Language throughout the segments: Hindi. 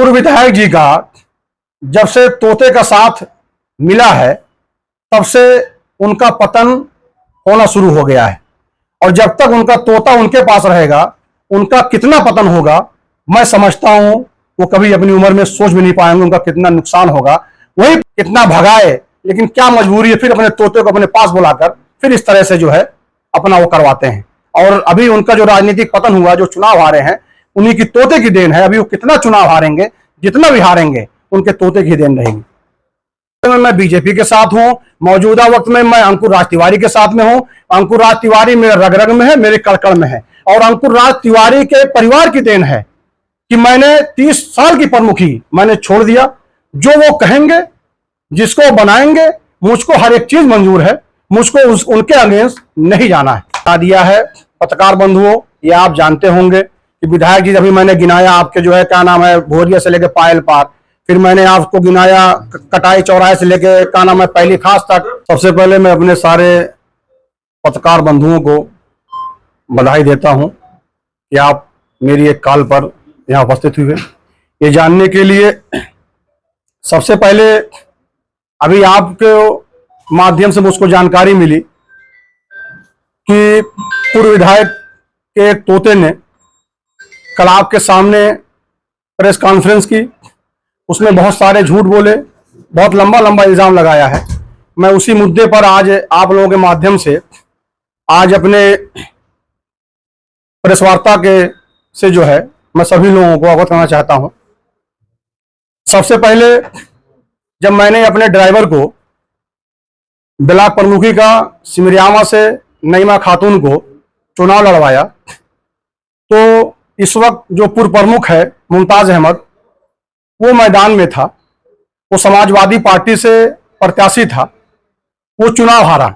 पूर्व विधायक जी का जब से तोते का साथ मिला है तब से उनका पतन होना शुरू हो गया है। और जब तक उनका तोता उनके पास रहेगा उनका कितना पतन होगा मैं समझता हूं वो कभी अपनी उम्र में सोच भी नहीं पाएंगे। उनका कितना नुकसान होगा, वही कितना भगाए, लेकिन क्या मजबूरी है फिर अपने तोते को अपने पास बुलाकर फिर इस तरह से जो है अपना वो करवाते हैं। और अभी उनका जो राजनीतिक पतन हुआ, जो चुनाव हारे हैं, उन्हीं की तोते की देन है। अभी वो कितना चुनाव हारेंगे, जितना भी हारेंगे उनके तोते की देन रहेगी। मैं बीजेपी के साथ हूं, मौजूदा वक्त में मैं अंकुर राज तिवारी के साथ में हूं। अंकुर राज तिवारी मेरे रग रग में है, मेरे कड़कड़ में है। और अंकुर राज तिवारी के परिवार की देन है कि मैंने 30 साल की प्रमुखी मैंने छोड़ दिया। जो वो कहेंगे, जिसको बनाएंगे, मुझको हर एक चीज मंजूर है, मुझको उनके अगेंस्ट नहीं जाना है। बता दिया है पत्रकार बंधुओं, ये आप जानते होंगे कि विधायक जी अभी मैंने गिनाया आपके जो है क्या नाम है भोरिया से लेकर पायल पार, फिर मैंने आपको गिनाया कटाई चौराहे से लेकर क्या नाम है पहली खास तक। सबसे पहले मैं अपने सारे पत्रकार बंधुओं को बधाई देता हूं कि आप मेरी एक कॉल पर यहाँ उपस्थित हुए ये जानने के लिए। सबसे पहले अभी आपके माध्यम से मुझको जानकारी मिली कि पूर्व विधायक के एक तोते ने कल आपके सामने प्रेस कॉन्फ्रेंस की, उसमें बहुत सारे झूठ बोले, बहुत लंबा लंबा इल्जाम लगाया है। मैं उसी मुद्दे पर आज आप लोगों के माध्यम से आज अपने प्रेस वार्ता के से जो है मैं सभी लोगों को अवगत करना चाहता हूं। सबसे पहले जब मैंने अपने ड्राइवर को ब्लॉक प्रमुखी का सिमरियामा से नईमा खातून को चुनाव लड़वाया तो इस वक्त जो पूर्व प्रमुख है मुमताज अहमद वो मैदान में था, वो समाजवादी पार्टी से प्रत्याशी था, वो चुनाव हारा।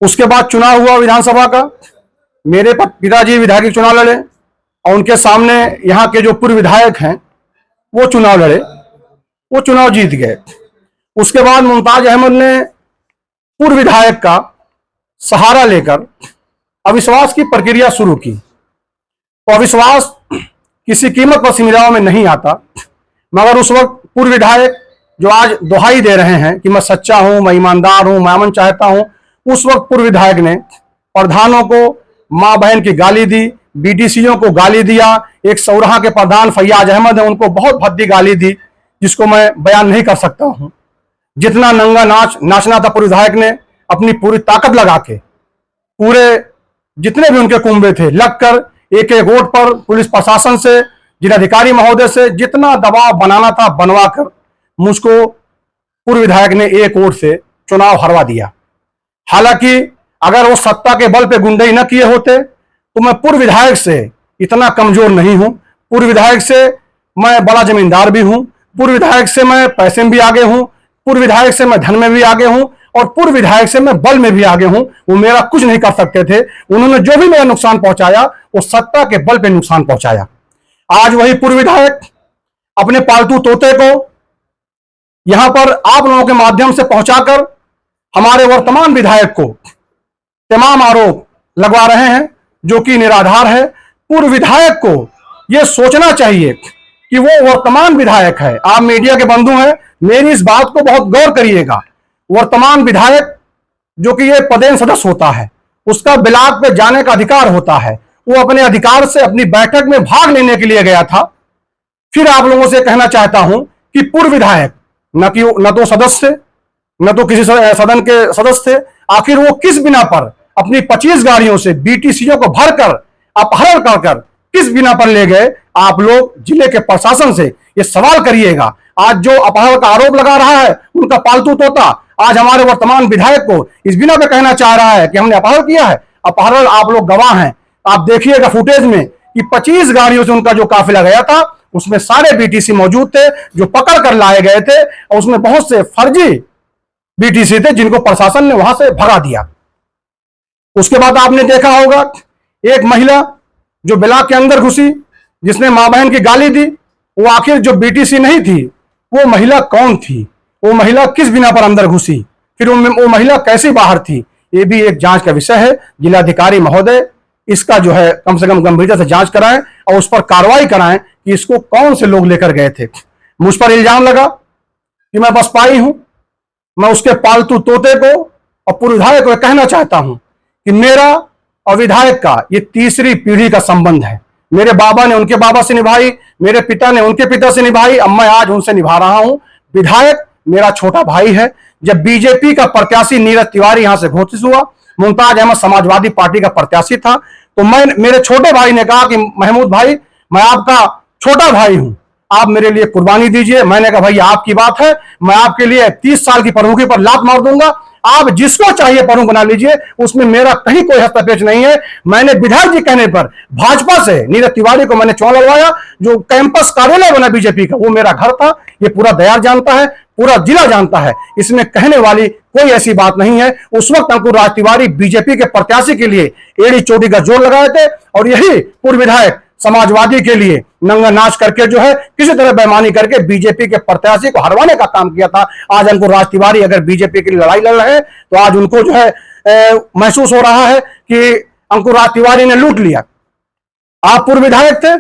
उसके बाद चुनाव हुआ विधानसभा का, मेरे पिताजी विधायक चुनाव लड़े और उनके सामने यहाँ के जो पूर्व विधायक हैं वो चुनाव लड़े, वो चुनाव जीत गए। उसके बाद मुमताज अहमद ने पूर्व विधायक का सहारा लेकर अविश्वास की प्रक्रिया शुरू की। तो अविश्वास किसी कीमत पर सिमरियामा में नहीं आता, मगर उस वक्त पूर्व विधायक जो आज दुहाई दे रहे हैं कि मैं सच्चा हूं, मैं ईमानदार हूं, मैं अमन चाहता हूं, उस वक्त पूर्व विधायक ने प्रधानों को मां बहन की गाली दी, बीडीसीओ को गाली दिया। एक सौराहा के प्रधान फैयाज अहमद है, उनको बहुत भद्दी गाली दी जिसको मैं बयान नहीं कर सकता हूं। जितना नंगा नाचना था पूर्व विधायक ने अपनी पूरी ताकत लगा के पूरे जितने भी उनके कुंबे थे लगकर एक एक वोट पर पुलिस प्रशासन से, जिलाधिकारी महोदय से जितना दबाव बनाना था बनवा कर मुझको पूर्व विधायक ने एक वोट से चुनाव हरवा दिया। हालांकि अगर वो सत्ता के बल पे गुंडई न किए होते तो मैं पूर्व विधायक से इतना कमजोर नहीं हूं। पूर्व विधायक से मैं बड़ा जमींदार भी हूं, पूर्व विधायक से मैं पैसे में भी आगे हूं, पूर्व विधायक से मैं धन में भी आगे हूं और पूर्व विधायक से मैं बल में भी आगे हूं। वो मेरा कुछ नहीं कर सकते थे। उन्होंने जो भी मेरा नुकसान पहुंचाया वो सत्ता के बल पे नुकसान पहुंचाया। आज वही पूर्व विधायक अपने पालतू तोते को यहां पर आप लोगों के माध्यम से पहुंचाकर हमारे वर्तमान विधायक को तमाम आरोप लगवा रहे हैं जो कि निराधार है। पूर्व विधायक को यह सोचना चाहिए कि वो वर्तमान विधायक है। आप मीडिया के बंधु हैं, मेरी इस बात को बहुत गौर करिएगा। वर्तमान विधायक जो कि ये पदेन सदस्य होता है, उसका ब्लॉक पे जाने का अधिकार होता है। वो अपने अधिकार से अपनी बैठक में भाग लेने के लिए गया था। फिर आप लोगों से कहना चाहता हूं कि पूर्व विधायक न तो सदस्य न तो किसी सदन के सदस्य थे, आखिर वो किस बिना पर अपनी 25 गाड़ियों से बीटीसीओ को भरकर अपहरण कर किस बिना पर ले गए? आप लोग जिले के प्रशासन से ये सवाल करिएगा। आज जो अपहरण का आरोप लगा रहा है उनका पालतू तोता आज हमारे वर्तमान विधायक को इस बिना पे कहना चाह रहा है कि हमने अपहरण किया है। अपहरण आप लोग गवाह हैं, आप देखिएगा फुटेज में कि 25 गाड़ियों से उनका जो काफिला गया था उसमें सारे बीटीसी मौजूद थे जो पकड़ कर लाए गए थे और उसमें बहुत से फर्जी बीटीसी थे जिनको प्रशासन ने वहां से भगा दिया। उसके बाद आपने देखा होगा एक महिला जो ब्लॉक के अंदर घुसी जिसने मां बहन की गाली दी, वो आखिर जो बीटीसी नहीं थी वो महिला कौन थी? वो महिला किस बिना पर अंदर घुसी? फिर वो महिला कैसे बाहर थी? ये भी एक जांच का विषय है। जिलाधिकारी महोदय इसका जो है कम से कम गंभीरता से जांच कराएं और उस पर कार्रवाई कराएं कि इसको कौन से लोग लेकर गए थे। मुझ पर इल्जाम लगा कि मैं बसपाई हूं। मैं उसके पालतू तोते को और पूर्व विधायक को कहना चाहता हूं कि मेरा और विधायक का ये तीसरी पीढ़ी का संबंध है। मेरे बाबा ने उनके बाबा से निभाई, मेरे पिता ने उनके पिता से निभाई, अब मैं आज उनसे निभा रहा हूं। विधायक मेरा छोटा भाई है। जब बीजेपी का प्रत्याशी नीरज तिवारी यहां से घोषित हुआ, मुमताज अहमद समाजवादी पार्टी का प्रत्याशी था, तो मेरे छोटे भाई ने कहा कि महमूद भाई, मैं आपका छोटा भाई हूं, आप मेरे लिए कुर्बानी दीजिए। मैंने कहा भैया आपकी बात है, मैं आपके लिए 30 साल की प्रमुखी पर लात मार दूंगा, आप जिसको चाहिए प्रमुख बना लीजिए, उसमें मेरा कहीं कोई हस्तक्षेप नहीं है। मैंने विधायक जी कहने पर भाजपा से नीरज तिवारी को मैंने चुनाव लड़वाया। जो कैंपस कार्यालय बना बीजेपी का, वो मेरा घर था। ये पूरा दयार जानता है, पूरा जिला जानता है, इसमें कहने वाली कोई ऐसी बात नहीं है। उस वक्त अंकुर राज तिवारी बीजेपी के प्रत्याशी के लिए एड़ी चोटी का जोर लगाए थे, और यही पूर्व विधायक समाजवादी के लिए नंगा नाच करके जो है किसी तरह बेईमानी करके बीजेपी के प्रत्याशी को हरवाने का काम किया था। आज अंकुर राज तिवारी अगर बीजेपी की लड़ाई लड़ रहे हैं, तो आज उनको जो है महसूस हो रहा है कि अंकुर राज तिवारी ने लूट लिया। आप पूर्व विधायक थे,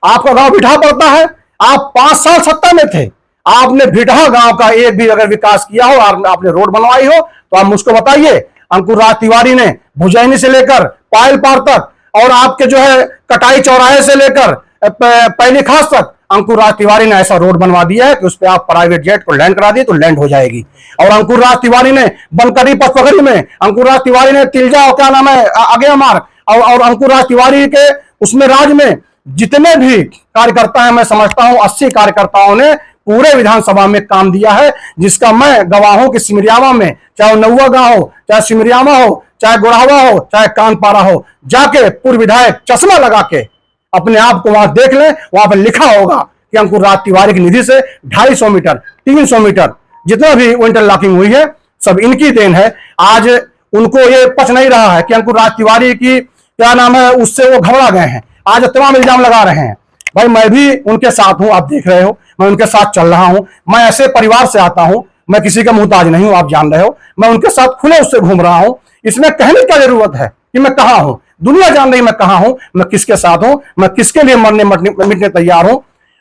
आपका गांव बिठा पड़ता है, आप 5 साल सत्ता में थे, आपने बिठा गांव का एक भी अगर विकास किया हो और आपने रोड बनवाई हो तो आप मुझको बताइए। अंकुर राज तिवारी ने भुजैनी से लेकर पायल पार तक, और आपके जो है कटाई चौराहे से लेकर पहली खास तक, अंकुर राज तिवारी ने ऐसा रोड बनवा दिया है कि उस पर आप प्राइवेट जेट को लैंड करा दिए तो लैंड हो जाएगी। और अंकुर राज तिवारी ने बनकरी पचपखरी में, अंकुर राज तिवारी ने तिलजा और क्या नाम है आगे मार्ग, और अंकुर राज तिवारी के उसमें राज में जितने भी कार्यकर्ता हैं, मैं समझता हूं 80 कार्यकर्ताओं ने पूरे विधानसभा में काम दिया है, जिसका मैं गवाह हूं कि सिमरियावा में, चाहे नौवा गांव हो, चाहे सिमरियावा हो, चाहे गुड़ावा हो, चाहे कानपारा हो, जाके पूर्व विधायक चश्मा लगा के अपने आप को वहां देख लें। वहां पर लिखा होगा कि अंकुर राज तिवारी की निधि से 250 मीटर 300 मीटर जितना भी इंटरलॉकिंग हुई है, सब इनकी देन है। आज उनको ये पच नहीं रहा है कि अंकुर राज तिवारी की क्या नाम है, उससे वो घबरा गए हैं। आज तमाम इल्जाम लगा रहे हैं। भाई मैं भी उनके साथ हूं, आप देख रहे हो, मैं उनके साथ चल रहा हूं। मैं ऐसे परिवार से आता हूं, मैं किसी का मोहताज नहीं हूं, आप जान रहे हो। मैं उनके साथ खुले उससे घूम रहा हूं। इसमें कहने की जरूरत है कि मैं कहां हूं, दुनिया जान रही मैं कहां हूं, मैं किसके साथ हूं, मैं किसके लिए मरने मिटने तैयार हूं।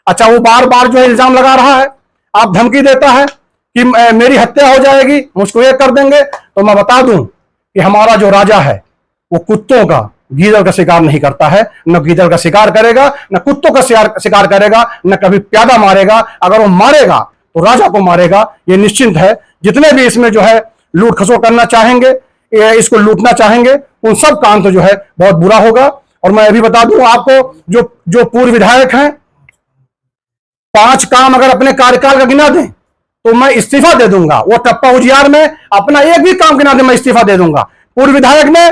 अच्छा, वो बार बार जो है इल्जाम लगा रहा है, आप धमकी देता है कि मेरी हत्या हो जाएगी, मुझको ये कर देंगे। तो मैं बता दूं कि हमारा जो राजा है वो कुत्तों का, गीदड़ का शिकार नहीं करता है, न गीदड़ का शिकार करेगा, न कुत्तों का शिकार करेगा, न कभी प्यादा मारेगा। अगर वो मारेगा तो राजा को मारेगा, ये निश्चिंत है। जितने भी इसमें जो है लूट खसोट करना चाहेंगे, इसको लूटना चाहेंगे, उन सब का अंत जो है बहुत बुरा होगा। और मैं अभी बता दूं आपको, जो पूर्व विधायक हैं, 5 काम अगर अपने कार्यकाल का गिना दें तो मैं इस्तीफा दे दूंगा। वो टप्पा उजियार में अपना एक भी काम गिना दे, मैं इस्तीफा दे दूंगा। पूर्व विधायक ने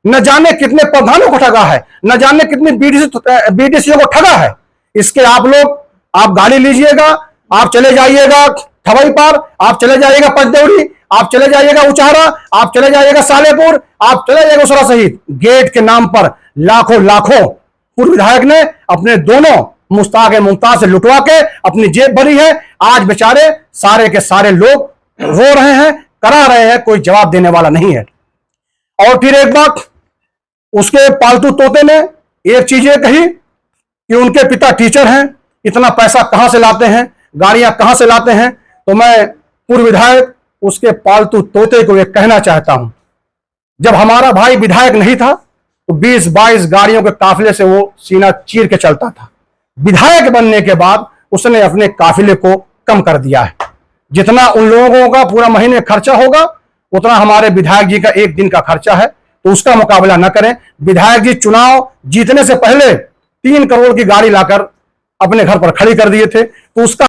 न जाने कितने प्रधानों को ठगा है, न जाने कितनी बीडीसी को ठगा है। इसके आप गाड़ी लीजिएगा, आप चले जाइएगा थवई पार, आप चले जाइएगा पचदौड़ी, आप चले जाइएगा उचारा, आप चले जाइएगा सालेपुर, आप चले जाइएगा उसरा शहीद। गेट के नाम पर लाखों लाखों पूर्व विधायक ने अपने दोनों मुश्ताक मुमताज से लुटवा के अपनी जेब भरी है। आज बेचारे सारे के सारे लोग रो रहे हैं, करा रहे हैं, कोई जवाब देने वाला नहीं है। और फिर एक बात, उसके पालतू तोते ने एक चीज ये कही कि उनके पिता टीचर हैं, इतना पैसा कहां से लाते हैं, गाड़ियां कहां से लाते हैं। तो मैं पूर्व विधायक उसके पालतू तोते को ये कहना चाहता हूं, जब हमारा भाई विधायक नहीं था तो 20-22 गाड़ियों के काफिले से वो सीना चीर के चलता था। विधायक बनने के बाद उसने अपने काफिले को कम कर दिया है। जितना उन लोगों का पूरा महीने खर्चा होगा, उतना हमारे विधायक जी का एक दिन का खर्चा है। तो उसका मुकाबला न करें। विधायक जी चुनाव जीतने से पहले 3 करोड़ की गाड़ी लाकर अपने घर पर खड़ी कर दिए थे, तो उसका